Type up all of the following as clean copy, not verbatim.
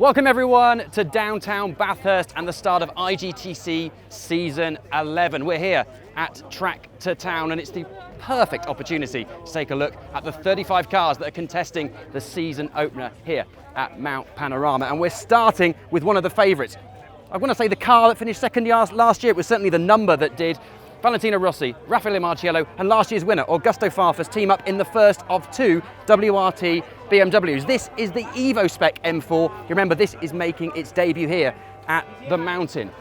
Welcome everyone to downtown Bathurst and the start of IGTC Season 11. We're here at Track to Town and it's the perfect opportunity to take a look at the 35 cars that are contesting the season opener here at Mount Panorama. And we're starting with one of the favourites. I want to say the car that finished second last year. It was certainly the number that did. Valentino Rossi, Raffaele Marciello and last year's winner, Augusto Farfus, team up in the first of two WRT BMWs. This is the Evo Spec M4. You remember this is making its debut here at the mountain.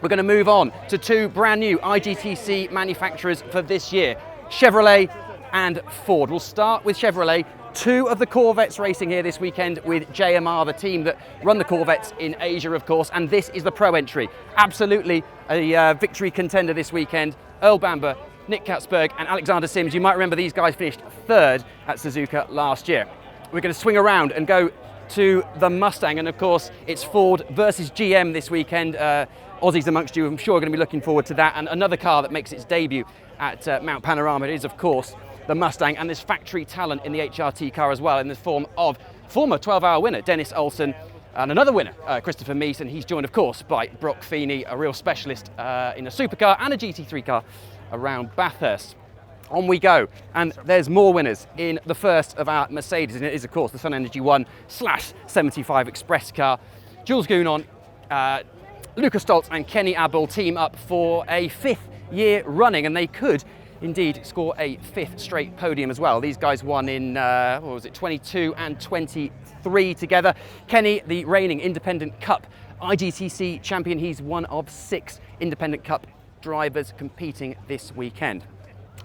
We're going to move on to two brand new IGTC manufacturers for this year, Chevrolet and Ford. We'll start with Chevrolet. Two of the Corvettes racing here this weekend with JMR, the team that run the Corvettes in Asia, of course, and this is the Pro entry. Absolutely a victory contender this weekend. Earl Bamber, Nick Katzberg and Alexander Sims. You might remember these guys finished third at Suzuka last year. We're going to swing around and go to the Mustang, and of course it's Ford versus GM this weekend. Aussies amongst you, I'm sure, are going to be looking forward to that. And another car that makes its debut at Mount Panorama is, of course, the Mustang, and there's factory talent in the HRT car as well, in the form of former 12-hour winner Dennis Olsen and another winner, Christopher Meese, and he's joined, of course, by Brock Feeney, a real specialist in a supercar and a GT3 car around Bathurst. On we go, and there's more winners in the first of our Mercedes, and it is, of course, the Sun Energy 1/75 Express car. Jules Gounon, Lucas Stoltz and Kenny Abel team up for a fifth year running, and they could indeed score a fifth straight podium as well. These guys won in, 22 and 23 together. Kenny, the reigning Independent Cup IGTC champion, he's one of 6 Independent Cup drivers competing this weekend.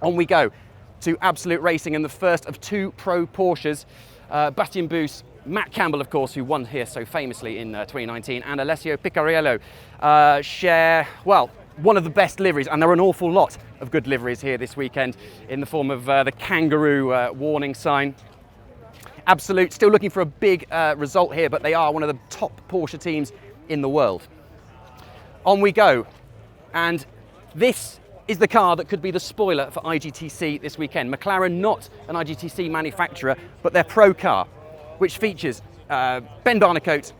On we go to Absolute Racing and the first of 2 Pro Porsches. Bastien Bus, Matt Campbell, of course, who won here so famously in 2019, and Alessio Picariello share, well, one of the best liveries, and there are an awful lot of good liveries here this weekend in the form of the kangaroo warning sign. Absolute still looking for a big result here, but they are one of the top Porsche teams in the world. On we go, and this is the car that could be the spoiler for IGTC this weekend. McLaren, not an IGTC manufacturer, but their Pro car, which features Ben Barnicoat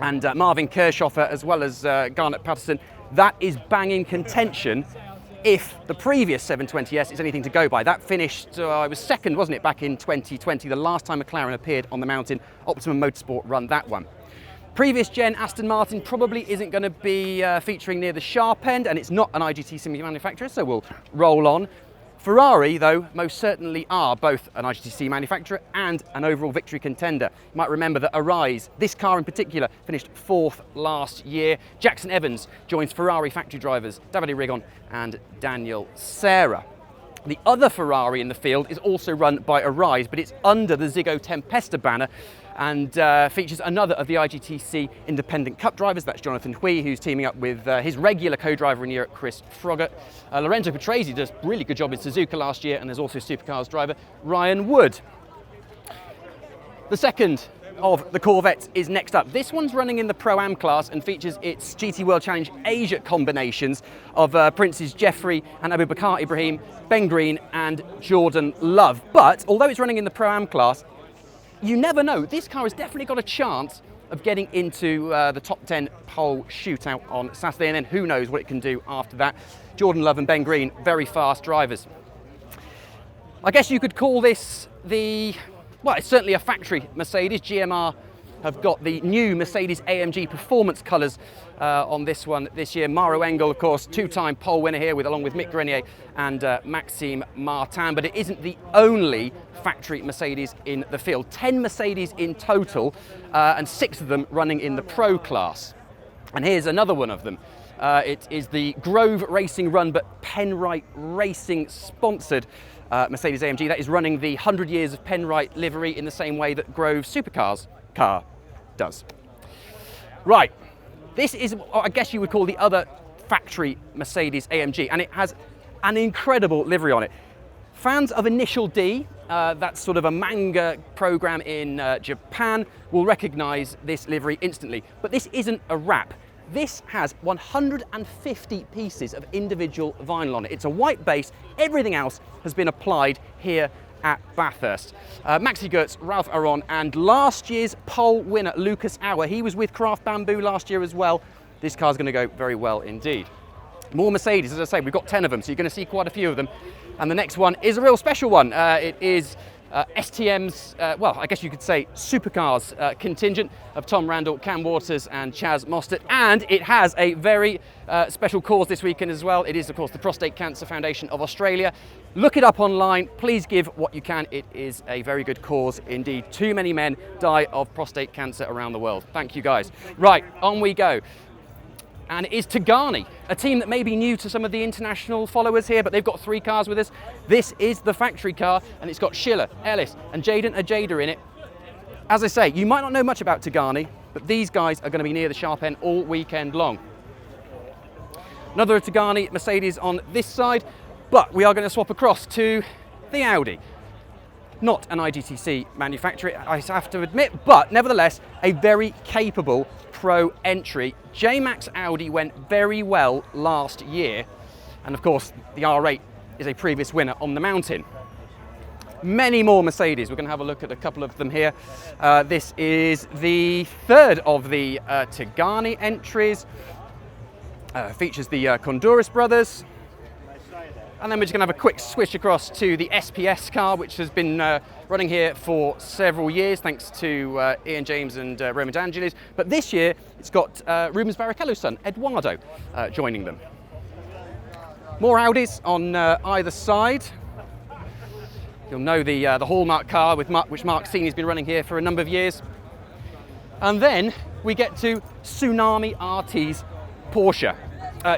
and Marvin Kirchhoffer, as well as Garnet Patterson. That is banging contention if the previous 720S is anything to go by. That finished, it was second, wasn't it, back in 2020, the last time McLaren appeared on the mountain. Optimum Motorsport run that one. Previous gen Aston Martin probably isn't going to be featuring near the sharp end, and it's not an IGTC manufacturer, so we'll roll on. Ferrari, though, most certainly are both an IGTC manufacturer and an overall victory contender. You might remember that Arise, this car in particular, finished 4th last year. Jackson Evans joins Ferrari factory drivers Davide Rigon and Daniel Serra. The other Ferrari in the field is also run by Arise, but it's under the Ziggo Tempesta banner, and features another of the IGTC Independent Cup drivers. That's Jonathan Hui, who's teaming up with his regular co-driver in Europe, Chris Froggatt. Lorenzo Patrese does a really good job in Suzuka last year, and there's also Supercars driver Ryan Wood. The second of the Corvettes is next up. This one's running in the Pro-Am class and features its GT World Challenge Asia combinations of Princes Jeffrey and Abu Bakr Ibrahim, Ben Green and Jordan Love. But although it's running in the Pro-Am class, you never know. This car has definitely got a chance of getting into the top 10 pole shootout on Saturday, and then who knows what it can do after that. Jordan Love and Ben Green, very fast drivers. I guess you could call this well, it's certainly a factory Mercedes. GMR have got the new Mercedes AMG performance colours on this one this year. Maro Engel, of course, 2-time pole winner here, along with Mick Grenier and Maxime Martin. But it isn't the only factory Mercedes in the field. 10 Mercedes in total, and 6 of them running in the Pro class. And here's another one of them. It is the Grove Racing run, but Penrite Racing sponsored Mercedes AMG. That is running the 100 years of Penrite livery in the same way that Grove Supercars car does. Right, this is what I guess you would call the other factory Mercedes AMG, and it has an incredible livery on it. Fans of Initial D, that's sort of a manga program in Japan, will recognize this livery instantly. But this isn't a wrap. This has 150 pieces of individual vinyl on it. It's a white base. Everything else has been applied here at Bathurst. Maxi Goetz, Ralph Aron, and last year's pole winner, Lucas Auer. He was with Craft Bamboo last year as well. This car's going to go very well indeed. More Mercedes, as I say, we've got 10 of them, so you're going to see quite a few of them. And the next one is a real special one. It is STM's, well, I guess you could say supercars contingent of Tom Randall, Cam Waters and Chaz Mostert. And it has a very special cause this weekend as well. It is, of course, the Prostate Cancer Foundation of Australia. Look it up online. Please give what you can. It is a very good cause indeed. Too many men die of prostate cancer around the world. Thank you, guys. Right, on we go. And it is Tagani, a team that may be new to some of the international followers here, but they've got 3 cars with us. This is the factory car, and it's got Schiller, Ellis, and Jaden Ajada in it. As I say, you might not know much about Tagani, but these guys are going to be near the sharp end all weekend long. Another Tagani Mercedes on this side, but we are going to swap across to the Audi. Not an IGTC manufacturer, I have to admit, but nevertheless, a very capable pro entry. J-Max Audi went very well last year, and of course the R8 is a previous winner on the mountain. Many more Mercedes. We're going to have a look at a couple of them here. This is the third of the Tagani entries. Features the Condouris brothers. And then we're just going to have a quick switch across to the SPS car, which has been running here for several years, thanks to Ian James and Roman D'Angelis. But this year, it's got Rubens Barrichello's son, Eduardo, joining them. More Audis on either side. You'll know the Hallmark car which Mark Senior's been running here for a number of years. And then we get to Tsunami RT's Porsche.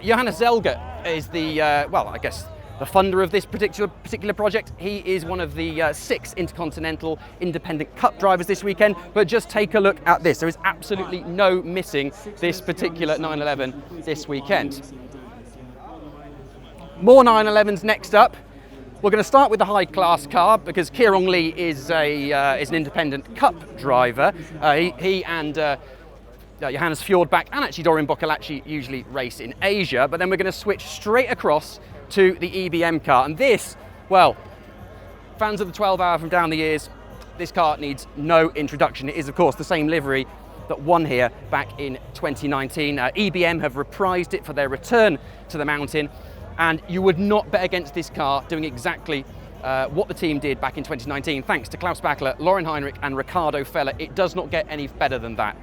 Johannes Zelger is the, well, I guess, the funder of this particular project. He is one of the 6 Intercontinental Independent Cup drivers this weekend, but just take a look at this. There is absolutely no missing this particular 911 this weekend. More 911s next up. We're going to start with the high-class car because Kierong Lee is an Independent Cup driver. He and Johannes Fjordbach and actually Dorian Boccolacci usually race in Asia, but then we're going to switch straight across to the EBM car. And this, well, fans of the 12 Hour from down the years, this car needs no introduction. It is, of course, the same livery that won here back in 2019. EBM have reprised it for their return to the mountain, and you would not bet against this car doing exactly what the team did back in 2019, thanks to Klaus Bachler, Lauren Heinrich and Ricardo Feller. It does not get any better than that.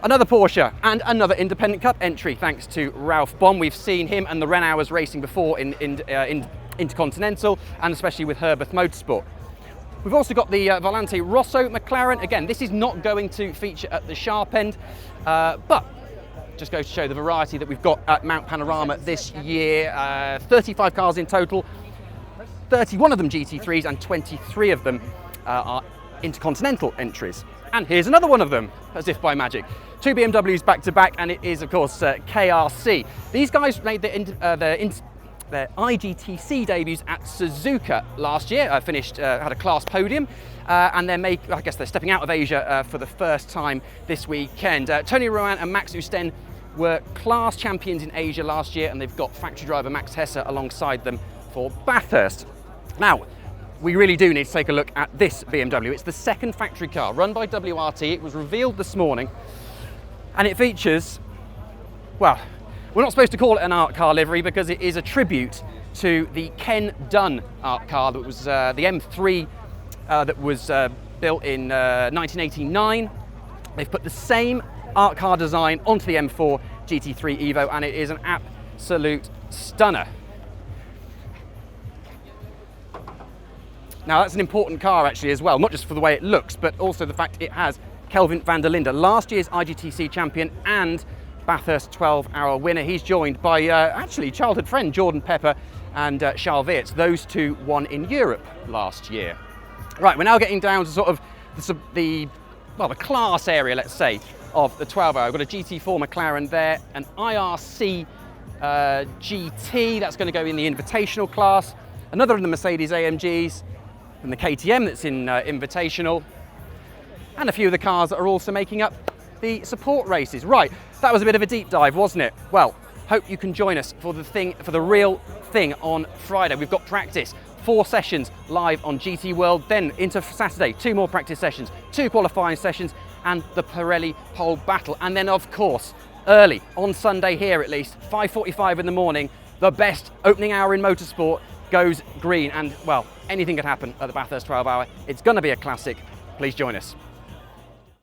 Another Porsche and another Independent Cup entry, thanks to Ralph Bohm. We've seen him and the Renauers racing before in Intercontinental, and especially with Herbeth Motorsport. We've also got the Volante Rosso McLaren. Again, this is not going to feature at the sharp end, but just goes to show the variety that we've got at Mount Panorama this year. 35 cars in total, 31 of them GT3s and 23 of them are Intercontinental entries. And here's another one of them, as if by magic. 2 BMWs back to back, and it is, of course, KRC. These guys made their IGTC debuts at Suzuka last year. Had a class podium, and I guess they're stepping out of Asia for the first time this weekend. Tony Rowan and Max Usten were class champions in Asia last year, and they've got factory driver Max Hesse alongside them for Bathurst. Now, we really do need to take a look at this BMW. It's the second factory car run by WRT. It was revealed this morning, and it features, well, we're not supposed to call it an art car livery because it is a tribute to the Ken Dunn art car that was the M3 that was built in 1989. They've put the same art car design onto the M4 GT3 Evo, and it is an absolute stunner. Now, that's an important car actually as well, not just for the way it looks, but also the fact it has Kelvin van der Linde, last year's IGTC champion and Bathurst 12-hour winner. He's joined by actually childhood friend Jordan Pepper and Charles Weerts. Those two won in Europe last year. Right, we're now getting down to sort of the class area, let's say, of the 12-hour. We've got a GT4 McLaren there, an IRC GT, that's going to go in the Invitational class, another of the Mercedes AMGs, and the KTM that's in Invitational, and a few of the cars that are also making up the support races. Right, that was a bit of a deep dive, wasn't it? Well, hope you can join us for the real thing on Friday. We've got practice 4 sessions live on GT World, then into Saturday, 2 more practice sessions, 2 qualifying sessions, and the Pirelli pole battle. And then of course, early on Sunday here at least, 5:45 in the morning, the best opening hour in motorsport goes green. And well, anything could happen at the Bathurst 12 Hour. It's going to be a classic. Please join us.